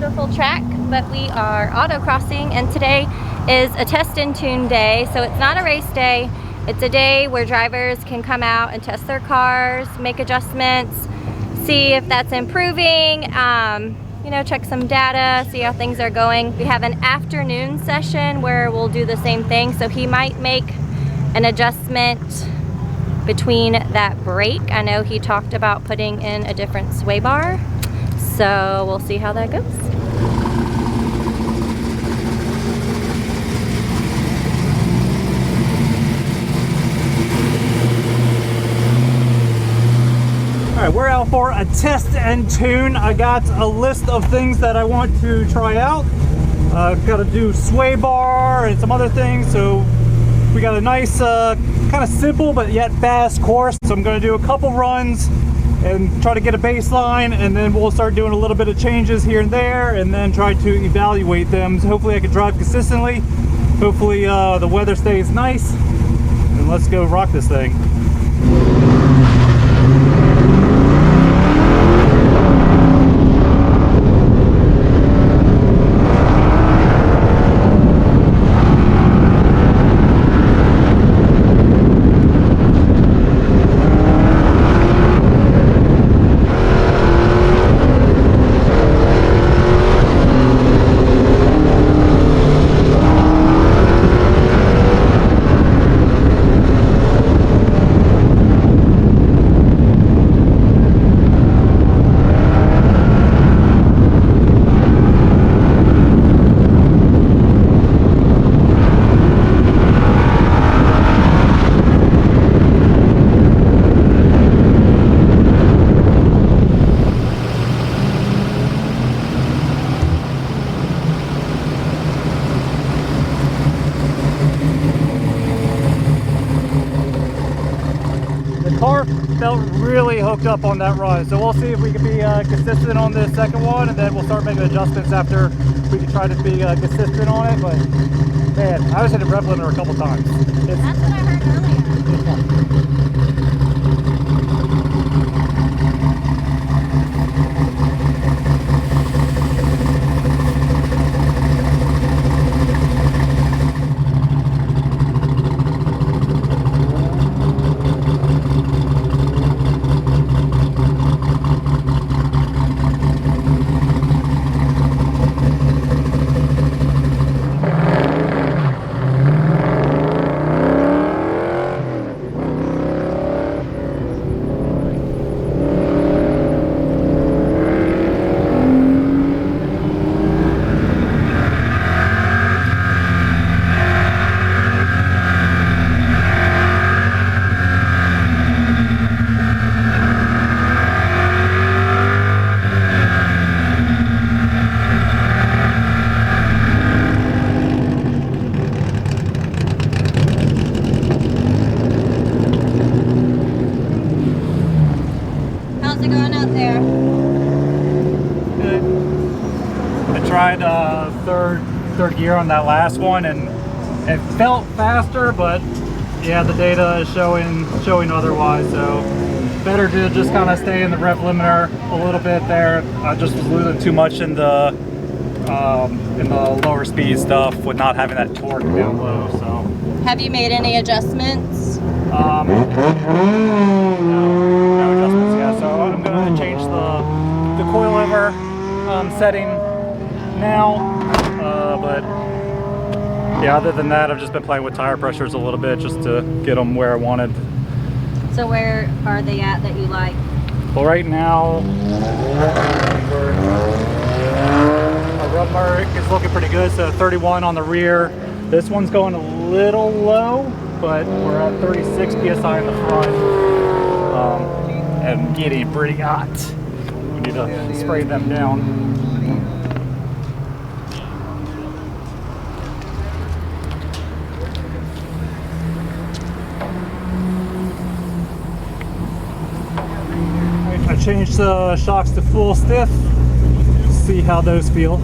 beautiful track, but we are autocrossing, and today is a test and tune day. So it's not a race day. It's a day where drivers can come out and test their cars, make adjustments, see if that's improving, you know, check some data, see how things are going. We have an afternoon session where we'll do the same thing. So he might make an adjustment between that brake. I know he talked about putting in a different sway bar. So we'll see how that goes. All right, we're out for a test and tune. I got a list of things that I want to try out. I've got to do sway bar and some other things. So we got a nice, kind of simple but yet fast course. So I'm going to do a couple runs and try to get a baseline, and then we'll start doing a little bit of changes here and there, and then try to evaluate them. So hopefully I can drive consistently. Hopefully the weather stays nice, and let's go rock this thing. Car felt really hooked up on that run, so we'll see if we can be consistent on this second one, and then we'll start making adjustments after we can try to be consistent on it. But man, I was hitting rev limiter a couple times. That's what I heard earlier. How's it going out there? Good. I tried third gear on that last one, and it felt faster, but yeah, the data is showing otherwise. So better to just kind of stay in the rev limiter a little bit there. I just was losing too much in the lower speed stuff with not having that torque down low. So Have you made any adjustments? no adjustments yet. So I'm going to change the coilover setting now. But yeah, other than that, I've just been playing with tire pressures a little bit just to get them where I wanted. So where are they at that you like? Well, right now, our rub mark is looking pretty good. So 31 on the rear. This one's going a little low, but we're at 36 PSI in the front, and getting pretty hot. We need to spray them down. I changed the shocks to full stiff. See how those feel.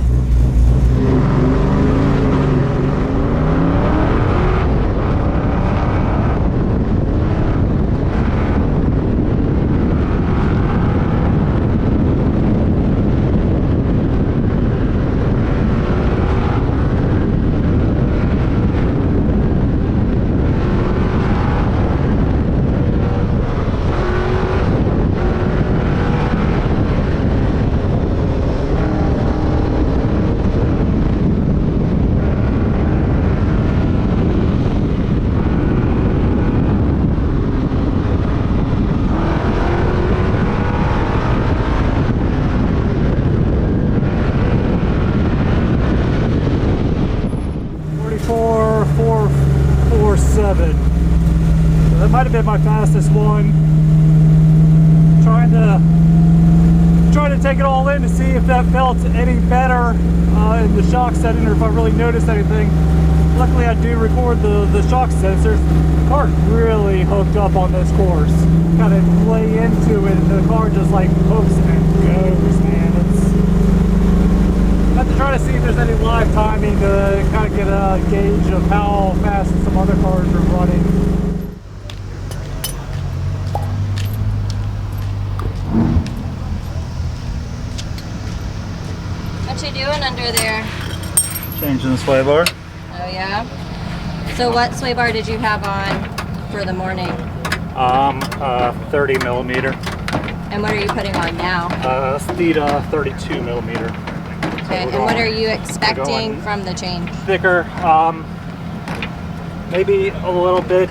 my fastest one. Trying to take it all in to see if that felt any better in the shock setting, or if I really noticed anything. Luckily, I do record the shock sensors. The car's really hooked up on this course. Kind of lay into it, and the car just like hooks and goes, man. I have to try to see if there's any live timing to kind of get a gauge of how fast some other cars are running. What you doing under there? Changing the sway bar. Oh yeah? So what sway bar did you have on for the morning? 30 millimeter. And what are you putting on now? Steeda 32 millimeter. Okay, and what are you expecting from the change? Thicker, maybe a little bit,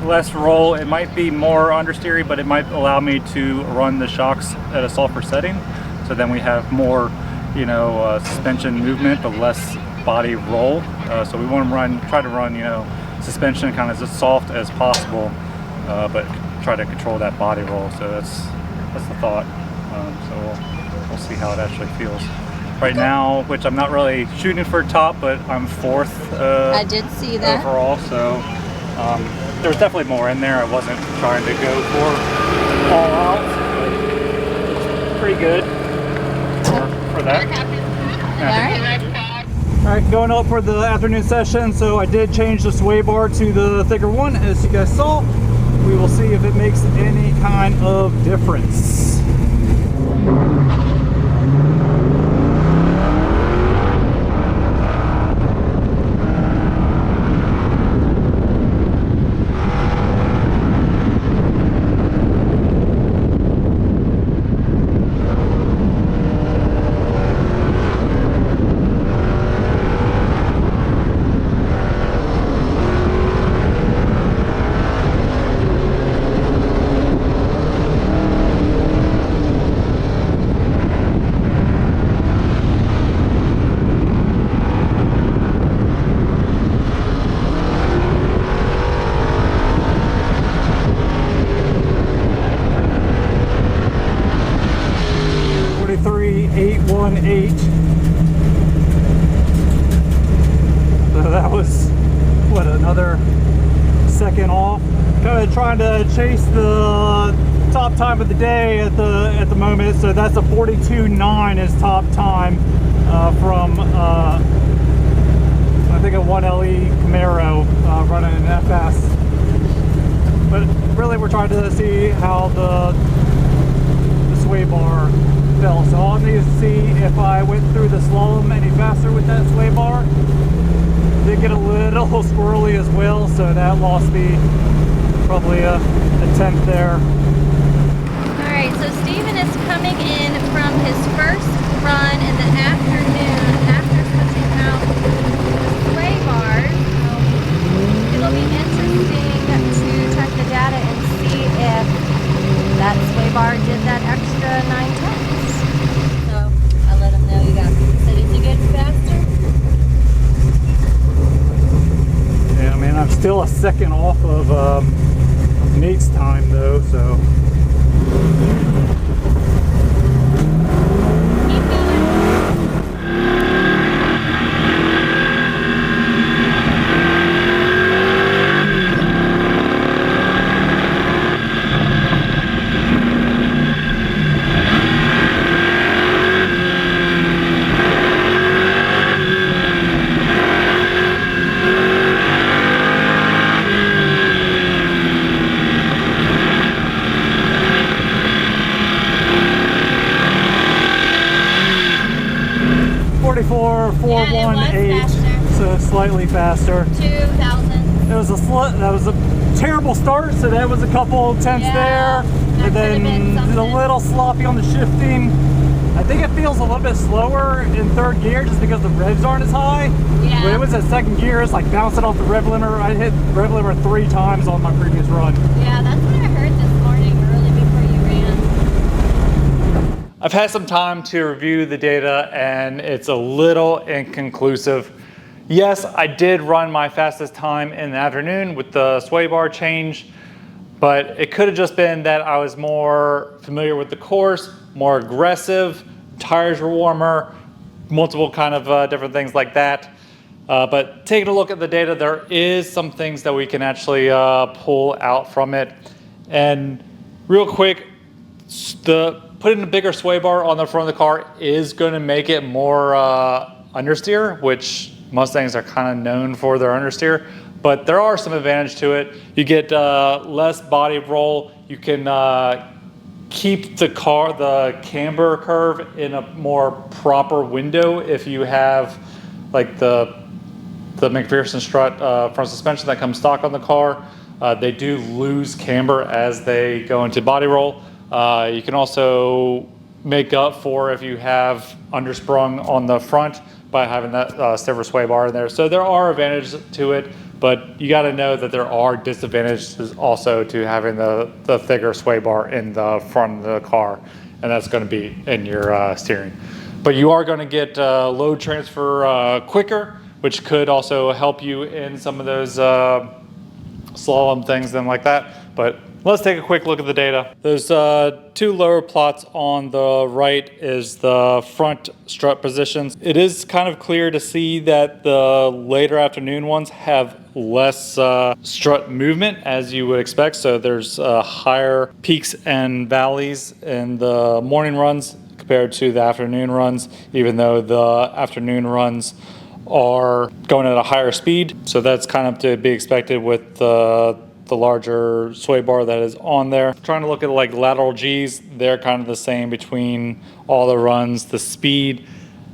less roll. It might be more understeery, but it might allow me to run the shocks at a sulfur setting. So then we have more, suspension movement, but less body roll. So we want to try to run, suspension kind of as soft as possible, but try to control that body roll. So that's the thought. So we'll see how it actually feels. Right now, which I'm not really shooting for top, but I'm fourth. I did see that overall. So there's definitely more in there. I wasn't trying to go for all out, but it's pretty good for that. All right, going up for the afternoon session. So I did change the sway bar to the thicker one, as you guys saw. We will see if it makes any kind of difference. So that was what, another second off. Kind of trying to chase the top time of the day at the moment. So that's a 42.9 is top time from I think a 1LE Camaro running an FS. But really, we're trying to see how the sway bar fell. So I'll need to see if I went through the slalom any faster with that sway bar. Did get a little squirrely as well, so that lost me probably a tenth there. Alright, so Steven is coming in from his first run in the afternoon after switching out the sway bars. So it'll be interesting to check the data and see if that sway bar did that extra 9/10. So I'll let him know you got said it's getting faster. Yeah, I mean, I'm still a second off of Nate's time though, so. Keep going. 44.418, so slightly faster. 2,000. It was that was a terrible start, so that was a couple tenths there, and then a little sloppy on the shifting. I think it feels a little bit slower in third gear just because the revs aren't as high. Yeah. When it was at second gear, it's like bouncing off the rev limiter. I hit rev limiter 3 times on my previous run. Yeah, that's what I heard this morning early before you ran. I've had some time to review the data, and it's a little inconclusive. Yes, I did run my fastest time in the afternoon with the sway bar change, but it could have just been that I was more familiar with the course, more aggressive, tires were warmer, multiple kind of different things like that. But taking a look at the data, there is some things that we can actually pull out from it. And real quick, putting a bigger sway bar on the front of the car is going to make it more understeer, which Mustangs are kind of known for their understeer, but there are some advantage to it. You get less body roll. You can keep the camber curve in a more proper window if you have like the McPherson strut front suspension that comes stock on the car. They do lose camber as they go into body roll. You can also make up for if you have undersprung on the front by having that stiffer sway bar in there. So there are advantages to it, but you got to know that there are disadvantages also to having the thicker sway bar in the front of the car, and that's going to be in your steering. But you are going to get load transfer quicker, which could also help you in some of those slalom things and like that. But let's take a quick look at the data. Those two lower plots on the right is the front strut positions. It is kind of clear to see that the later afternoon ones have less strut movement, as you would expect. So there's higher peaks and valleys in the morning runs compared to the afternoon runs, even though the afternoon runs are going at a higher speed. So that's kind of to be expected with the larger sway bar that is on there. Trying to look at like lateral G's, they're kind of the same between all the runs. The speed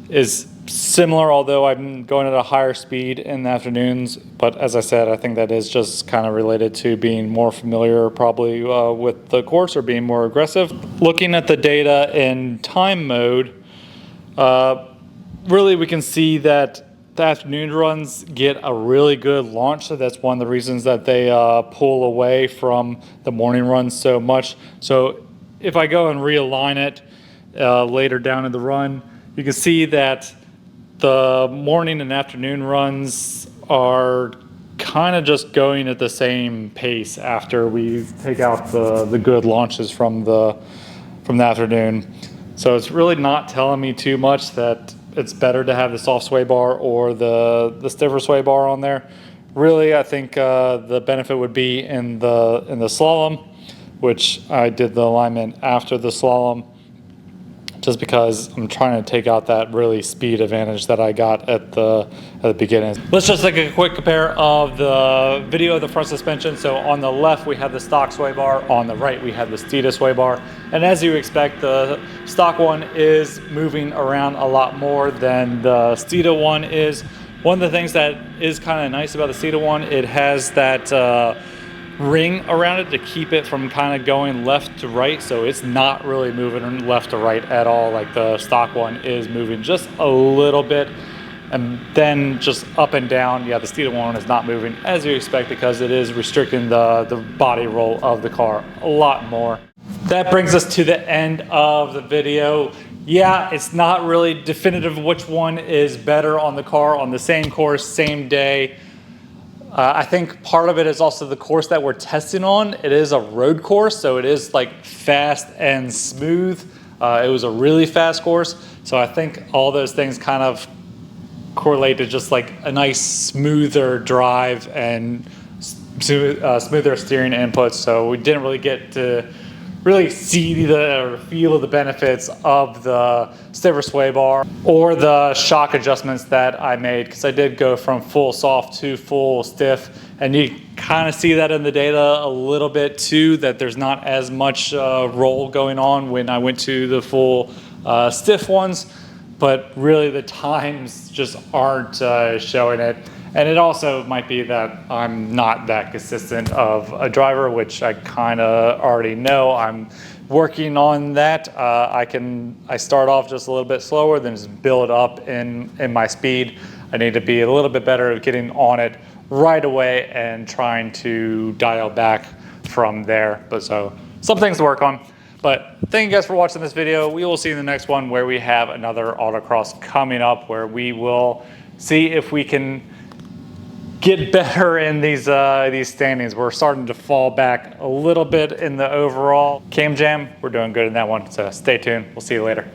is similar, although I'm going at a higher speed in the afternoons. But as I said, I think that is just kind of related to being more familiar probably with the course or being more aggressive. Looking at the data in time mode, really we can see that the afternoon runs get a really good launch, so that's one of the reasons that they pull away from the morning runs so much. So if I go and realign it later down in the run, you can see that the morning and afternoon runs are kind of just going at the same pace after we take out the good launches from the afternoon. So it's really not telling me too much that it's better to have the soft sway bar or the stiffer sway bar on there. Really, I think the benefit would be in the slalom, which I did the alignment after the slalom, just because I'm trying to take out that really speed advantage that I got at the beginning. Let's just take a quick compare of the video of the front suspension. So on the left we have the stock sway bar, on the right we have the Steeda sway bar, and as you expect, the stock one is moving around a lot more than the Steeda one is. One of the things that is kind of nice about the Steeda one, it has that ring around it to keep it from kind of going left to right, so it's not really moving left to right at all like the stock one is moving just a little bit, and then just up and down. Yeah, the Steeda one is not moving as you expect because it is restricting the body roll of the car a lot more. That brings us to the end of the video. Yeah, it's not really definitive which one is better on the car on the same course, same day. I think part of it is also the course that we're testing on. It is a road course, so it is like fast and smooth. It was a really fast course, so I think all those things kind of correlate to just like a nice smoother drive and smoother steering inputs. So we didn't really get to really see or feel the benefits of the stiffer sway bar or the shock adjustments that I made, because I did go from full soft to full stiff, and you kind of see that in the data a little bit too, that there's not as much roll going on when I went to the full stiff ones, but really the times just aren't showing it. And it also might be that I'm not that consistent of a driver, which I kind of already know. I'm working on that. I start off just a little bit slower, then just build up in my speed. I need to be a little bit better at getting on it right away and trying to dial back from there. But so some things to work on. But thank you guys for watching this video. We will see you in the next one, where we have another autocross coming up, where we will see if we can get better in these standings. We're starting to fall back a little bit in the overall. Cam Jam, we're doing good in that one, so stay tuned. We'll see you later.